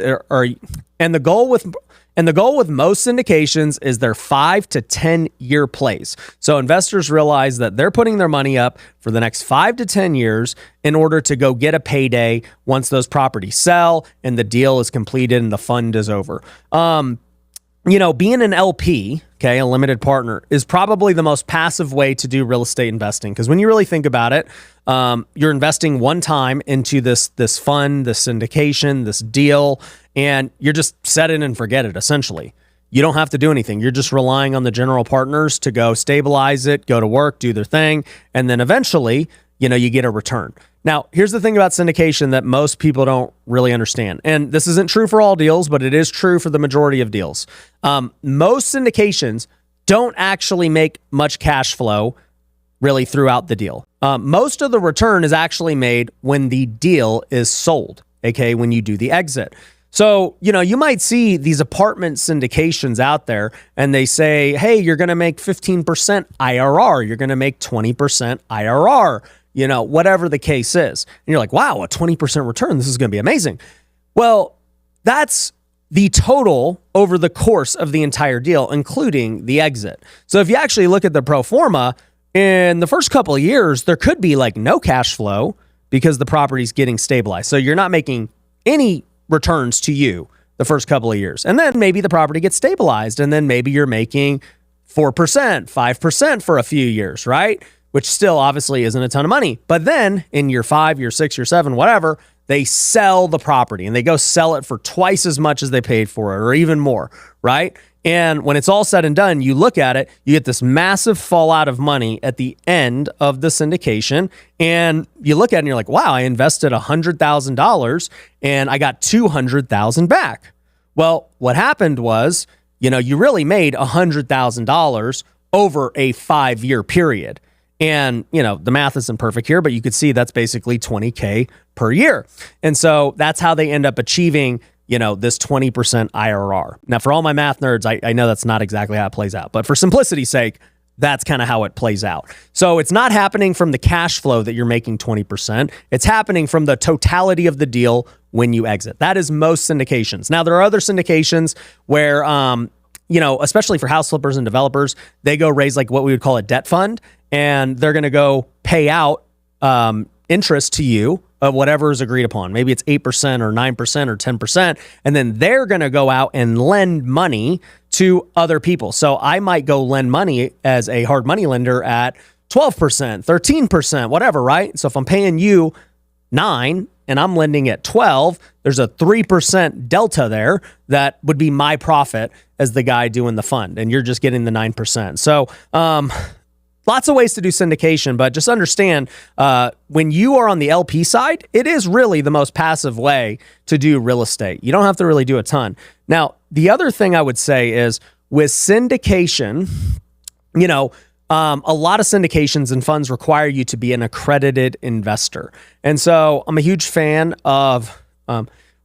and the goal with most syndications is they're 5 to 10 year plays. So investors realize that they're putting their money up for the next 5 to 10 years in order to go get a payday once those properties sell and the deal is completed and the fund is over. Being an LP, okay, a limited partner, is probably the most passive way to do real estate investing. Because when you really think about it, you're investing one time into this fund, this syndication, this deal, and you're just set it and forget it, essentially. You don't have to do anything. You're just relying on the general partners to go stabilize it, go to work, do their thing, and then eventually, you get a return. Now, here's the thing about syndication that most people don't really understand. And this isn't true for all deals, but it is true for the majority of deals. Most syndications don't actually make much cash flow really throughout the deal. Most of the return is actually made when the deal is sold, aka when you do the exit. So, you might see these apartment syndications out there and they say, hey, you're going to make 15% IRR. You're going to make 20% IRR. Whatever the case is. And you're like, wow, a 20% return. This is going to be amazing. Well, that's the total over the course of the entire deal, including the exit. So if you actually look at the pro forma, in the first couple of years, there could be like no cash flow because the property's getting stabilized. So you're not making any returns to you the first couple of years. And then maybe the property gets stabilized and then maybe you're making 4%, 5% for a few years, right? Which still obviously isn't a ton of money. But then in year 5, year 6, year 7, whatever, they sell the property and they go sell it for twice as much as they paid for it or even more, right? And when it's all said and done, you look at it, you get this massive fallout of money at the end of the syndication. And you look at it and you're like, wow, I invested $100,000 and I got $200,000 back. Well, what happened was, you really made $100,000 over a 5-year period. And, the math isn't perfect here, but you could see that's basically $20K per year. And so that's how they end up achieving, this 20% IRR. Now, for all my math nerds, I know that's not exactly how it plays out, but for simplicity's sake, that's kind of how it plays out. So it's not happening from the cash flow that you're making 20%. It's happening from the totality of the deal when you exit. That is most syndications. Now, there are other syndications where, especially for house flippers and developers, they go raise like what we would call a debt fund, and they're going to go pay out interest to you of whatever is agreed upon. Maybe it's 8% or 9% or 10%. And then they're going to go out and lend money to other people. So I might go lend money as a hard money lender at 12%, 13%, whatever, right? So if I'm paying you 9 and I'm lending at 12, there's a 3% delta there that would be my profit as the guy doing the fund. And you're just getting the 9%. So, lots of ways to do syndication, but just understand when you are on the LP side, it is really the most passive way to do real estate. You don't have to really do a ton. Now, the other thing I would say is with syndication, a lot of syndications and funds require you to be an accredited investor. And so I'm a huge fan of,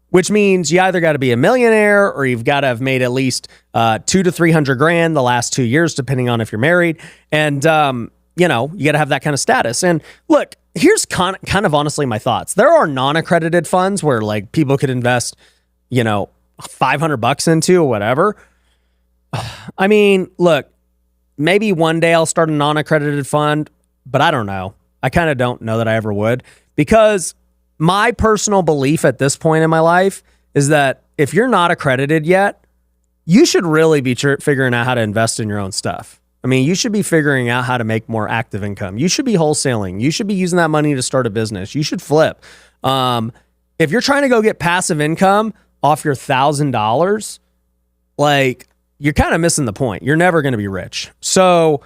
which means you either got to be a millionaire or you've got to have made at least $200,000 to $300,000 the last 2 years, depending on if you're married. And, you got to have that kind of status. And look, here's kind of honestly my thoughts. There are non-accredited funds where like people could invest, $500 into or whatever. I mean, look, maybe one day I'll start a non-accredited fund, but I don't know. I kind of don't know that I ever would, because my personal belief at this point in my life is that if you're not accredited yet, you should really be figuring out how to invest in your own stuff. I mean, you should be figuring out how to make more active income. You should be wholesaling. You should be using that money to start a business. You should flip. If you're trying to go get passive income off your $1,000, like, you're kind of missing the point. You're never going to be rich. So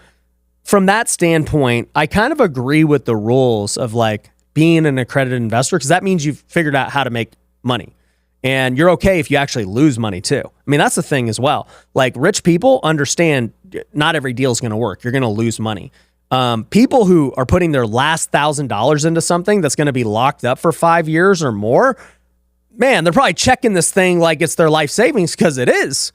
from that standpoint, I kind of agree with the rules of like being an accredited investor, because that means you've figured out how to make money. And you're okay if you actually lose money too. I mean, that's the thing as well. Like, rich people understand not every deal is going to work. You're going to lose money. People who are putting their last $1,000 into something that's going to be locked up for 5 years or more, man, they're probably checking this thing like it's their life savings, because it is,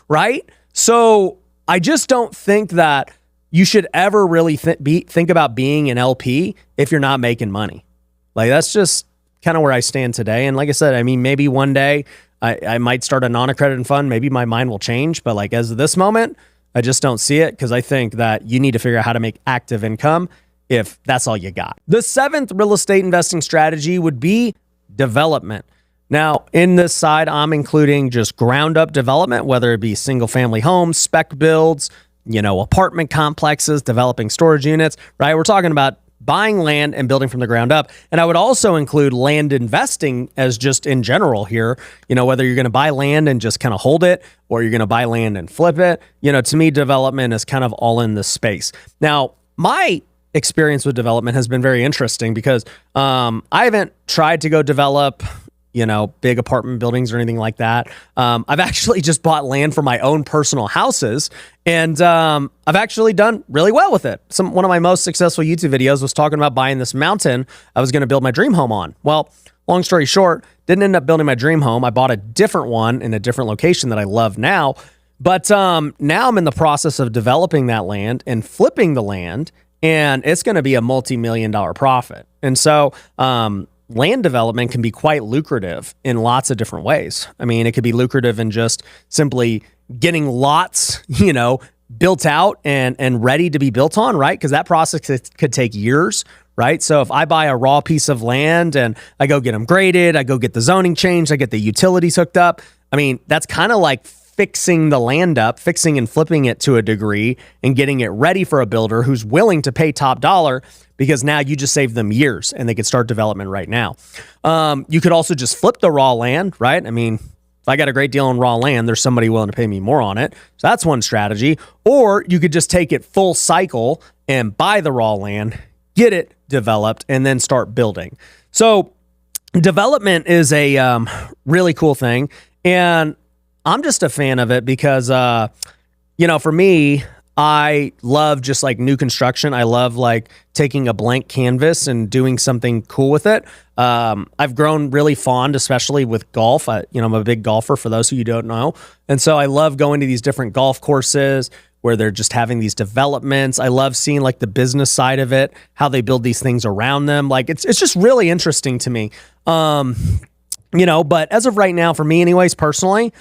right? So I just don't think that you should ever really think about being an LP if you're not making money. Like, that's just kind of where I stand today. And like I said, I mean, maybe one day I might start a non-accredited fund. Maybe my mind will change. But like, as of this moment, I just don't see it, because I think that you need to figure out how to make active income if that's all you got. The seventh real estate investing strategy would be development. Now, in this side, I'm including just ground up development, whether it be single family homes, spec builds, apartment complexes, developing storage units, right? We're talking about buying land and building from the ground up. And I would also include land investing as just in general here, whether you're going to buy land and just kind of hold it, or you're going to buy land and flip it. To me, development is kind of all in this space. Now, my experience with development has been very interesting, because I haven't tried to go develop big apartment buildings or anything like that. I've actually just bought land for my own personal houses, and I've actually done really well with it. One of my most successful YouTube videos was talking about buying this mountain I was going to build my dream home on. Well, long story short, didn't end up building my dream home. I bought a different one in a different location that I love now. But now I'm in the process of developing that land and flipping the land, and it's going to be a multi-million-dollar profit. And so, land development can be quite lucrative in lots of different ways. I mean, it could be lucrative in just simply getting lots, built out and ready to be built on, right? Because that process could take years, right? So if I buy a raw piece of land and I go get them graded, I go get the zoning changed, I get the utilities hooked up, I mean, that's kind of like fixing the land up, fixing and flipping it to a degree and getting it ready for a builder who's willing to pay top dollar, because now you just saved them years and they could start development right now. You could also just flip the raw land, right? I mean, if I got a great deal on raw land, there's somebody willing to pay me more on it. So that's one strategy. Or you could just take it full cycle and buy the raw land, get it developed, and then start building. So development is a really cool thing. And I'm just a fan of it because, for me, I love just like new construction. I love like taking a blank canvas and doing something cool with it. I've grown really fond, especially with golf. I'm a big golfer, for those of you who don't know. And so I love going to these different golf courses where they're just having these developments. I love seeing like the business side of it, how they build these things around them. Like it's just really interesting to me. But as of right now, for me anyways, personally,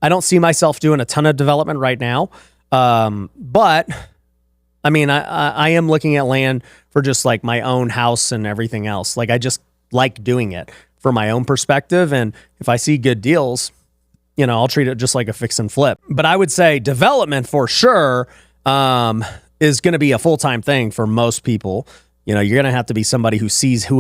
I don't see myself doing a ton of development right now. But I mean, I am looking at land for just like my own house and everything else. Like I just like doing it for my own perspective. And if I see good deals, I'll treat it just like a fix and flip. But I would say development for sure, is going to be a full-time thing for most people. You're going to have to be somebody who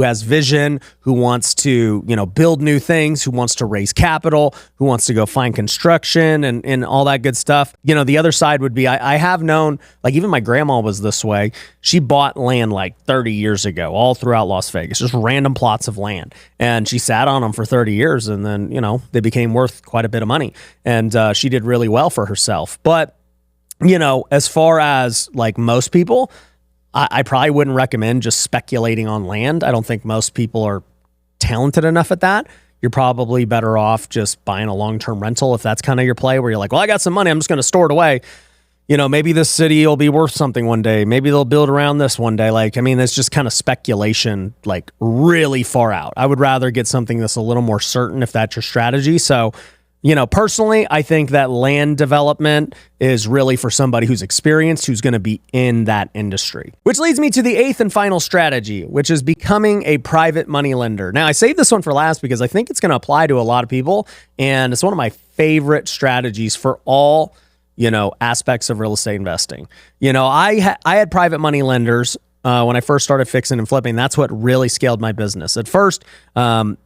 has vision, who wants to, build new things, who wants to raise capital, who wants to go find construction and all that good stuff. The other side would be, I have known, like even my grandma was this way. She bought land like 30 years ago, all throughout Las Vegas, just random plots of land. And she sat on them for 30 years and then, they became worth quite a bit of money. And she did really well for herself. But, as far as like most people, I probably wouldn't recommend just speculating on land. I don't think most people are talented enough at that. You're probably better off just buying a long-term rental if that's kind of your play, where you're like, well, I got some money, I'm just going to store it away. Maybe this city will be worth something one day. Maybe they'll build around this one day. It's just kind of speculation, like really far out. I would rather get something that's a little more certain if that's your strategy. So, personally, I think that land development is really for somebody who's experienced, who's going to be in that industry. Which leads me to the eighth and final strategy, which is becoming a private money lender. Now, I saved this one for last because I think it's going to apply to a lot of people, and it's one of my favorite strategies for all, aspects of real estate investing. I had private money lenders when I first started fixing and flipping. That's what really scaled my business. At first,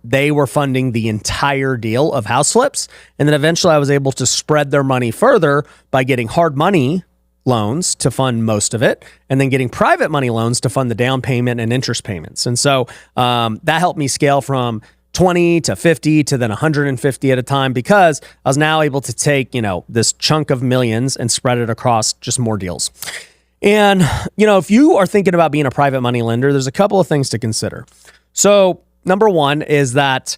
they were funding the entire deal of house flips. And then eventually I was able to spread their money further by getting hard money loans to fund most of it, and then getting private money loans to fund the down payment and interest payments. And so that helped me scale from 20 to 50 to then 150 at a time, because I was now able to take, this chunk of millions and spread it across just more deals. And, if you are thinking about being a private money lender, there's a couple of things to consider. So number one is that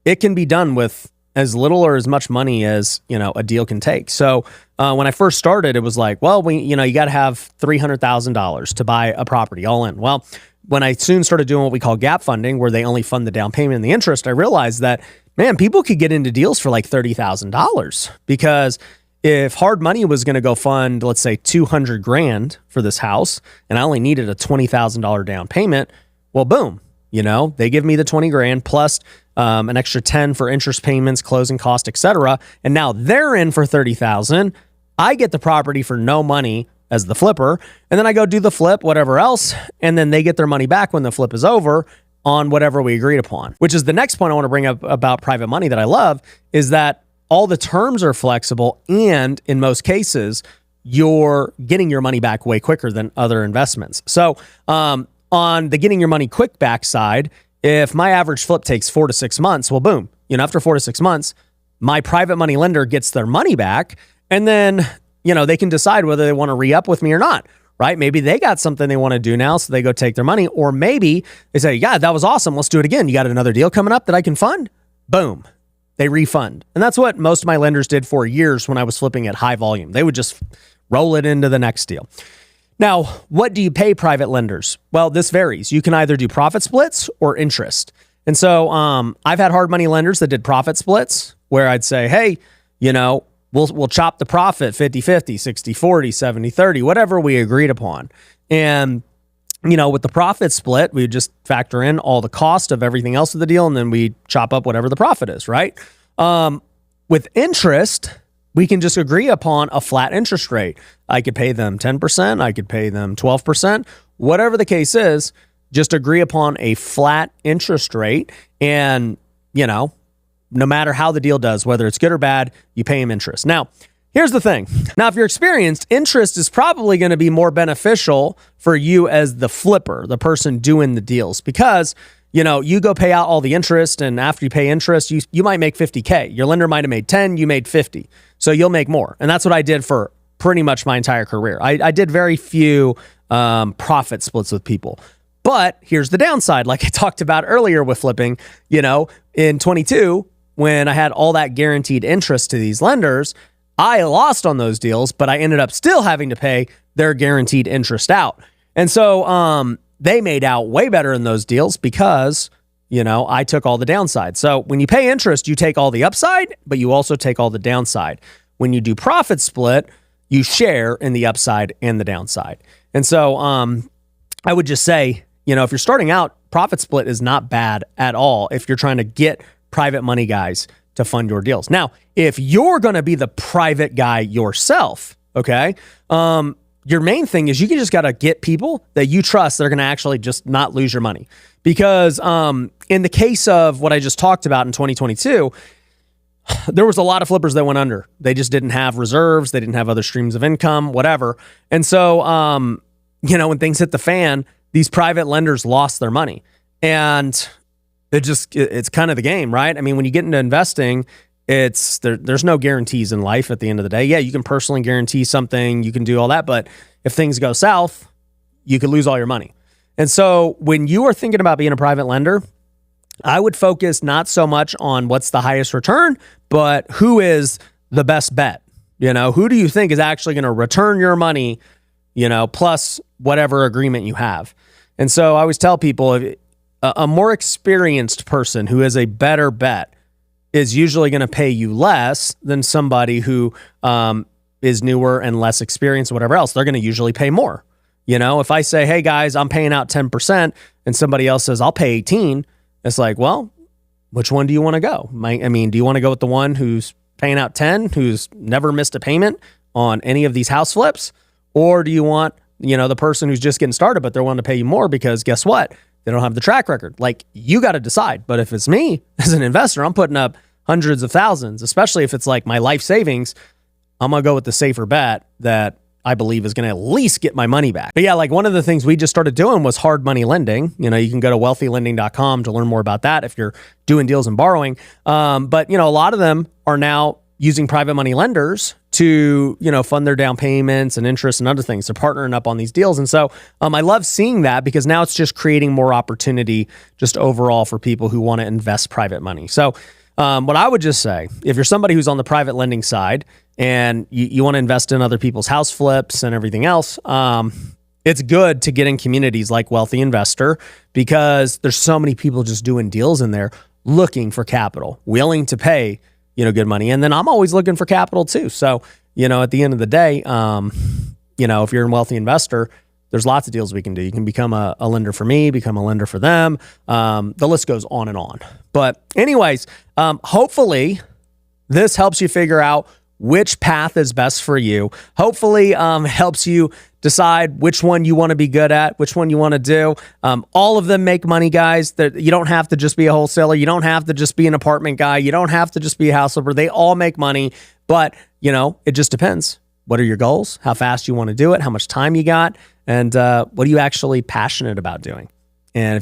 it can be done with as little or as much money as, a deal can take. So when I first started, it was like, well, you got to have $300,000 to buy a property all in. Well, when I soon started doing what we call gap funding, where they only fund the down payment and the interest, I realized that, man, people could get into deals for like $30,000, because if hard money was going to go fund, let's say $200,000 for this house, and I only needed a $20,000 down payment, well, boom, they give me the $20,000 plus an extra 10 for interest payments, closing costs, etc. And now they're in for $30,000. I get the property for no money as the flipper, and then I go do the flip, whatever else, and then they get their money back when the flip is over on whatever we agreed upon. Which is the next point I want to bring up about private money that I love, is that all the terms are flexible, and in most cases, you're getting your money back way quicker than other investments. So on the getting your money quick back side, if my average flip takes 4 to 6 months, well, boom, after 4 to 6 months, my private money lender gets their money back, and then they can decide whether they want to re-up with me or not, right? Maybe they got something they want to do now, so they go take their money. Or maybe they say, yeah, that was awesome. Let's do it again. You got another deal coming up that I can fund? Boom. They refund. And that's what most of my lenders did for years when I was flipping at high volume. They would just roll it into the next deal. Now, what do you pay private lenders? Well, this varies. You can either do profit splits or interest. And so I've had hard money lenders that did profit splits, where I'd say, hey, we'll chop the profit 50-50, 60-40, 70-30, whatever we agreed upon. And, with the profit split, we just factor in all the cost of everything else of the deal, and then we chop up whatever the profit is, right? With interest, we can just agree upon a flat interest rate. I could pay them 10%, I could pay them 12%, whatever the case is, just agree upon a flat interest rate. And, no matter how the deal does, whether it's good or bad, you pay them interest. Now, here's the thing. Now, if you're experienced, interest is probably going to be more beneficial for you as the flipper, the person doing the deals, because, you go pay out all the interest, and after you pay interest, you might make $50K. Your lender might have made 10, you made 50. So you'll make more. And that's what I did for pretty much my entire career. I did very few profit splits with people. But here's the downside. Like I talked about earlier with flipping, in 22, when I had all that guaranteed interest to these lenders, I lost on those deals, but I ended up still having to pay their guaranteed interest out. And so they made out way better in those deals because, I took all the downside. So when you pay interest, you take all the upside, but you also take all the downside. When you do profit split, you share in the upside and the downside. And so I would just say, if you're starting out, profit split is not bad at all if you're trying to get private money guys to fund your deals. Now, if you're going to be the private guy yourself, okay, your main thing is you just got to get people that you trust that are going to actually just not lose your money. Because in the case of what I just talked about in 2022, there was a lot of flippers that went under. They just didn't have reserves. They didn't have other streams of income, whatever. And so, when things hit the fan, these private lenders lost their money. And it's kind of the game, right? I mean, when you get into investing, there's no guarantees in life at the end of the day. Yeah, you can personally guarantee something, you can do all that, but if things go south, you could lose all your money. And so when you are thinking about being a private lender, I would focus not so much on what's the highest return, but who is the best bet. Who do you think is actually going to return your money, plus whatever agreement you have. And so I always tell people, a more experienced person who is a better bet is usually going to pay you less than somebody who is newer and less experienced, whatever else. They're going to usually pay more. If I say, hey guys, I'm paying out 10% and somebody else says, I'll pay 18, it's like, well, which one do you want to go? Do you want to go with the one who's paying out 10, who's never missed a payment on any of these house flips? Or do you want, the person who's just getting started, but they're willing to pay you more because guess what? They don't have the track record. Like, you got to decide. But if it's me as an investor, I'm putting up hundreds of thousands, especially if it's like my life savings. I'm going to go with the safer bet that I believe is going to at least get my money back. But yeah, like one of the things we just started doing was hard money lending. You know, you can go to wealthylending.com to learn more about that if you're doing deals and borrowing. But, you know, a lot of them are now using private money lenders to, you know, fund their down payments and interest and other things. They're partnering up on these deals. And so I love seeing that because now it's just creating more opportunity just overall for people who want to invest private money. So what I would just say, if you're somebody who's on the private lending side and you want to invest in other people's house flips and everything else, it's good to get in communities like Wealthy Investor because there's so many people just doing deals in there looking for capital, willing to pay, you know, good money. And then I'm always looking for capital too. So, you know, at the end of the day, you know, if you're a Wealthy Investor, there's lots of deals we can do. You can become a lender for me, become a lender for them. The list goes on and on. But anyways, hopefully this helps you figure out which path is best for you. Hopefully helps you decide which one you want to be good at, which one you want to do. All of them make money, guys. You don't have to just be a wholesaler. You don't have to just be an apartment guy. You don't have to just be a house flipper. They all make money, but you know, it just depends. What are your goals? How fast you want to do it? How much time you got? And what are you actually passionate about doing? And if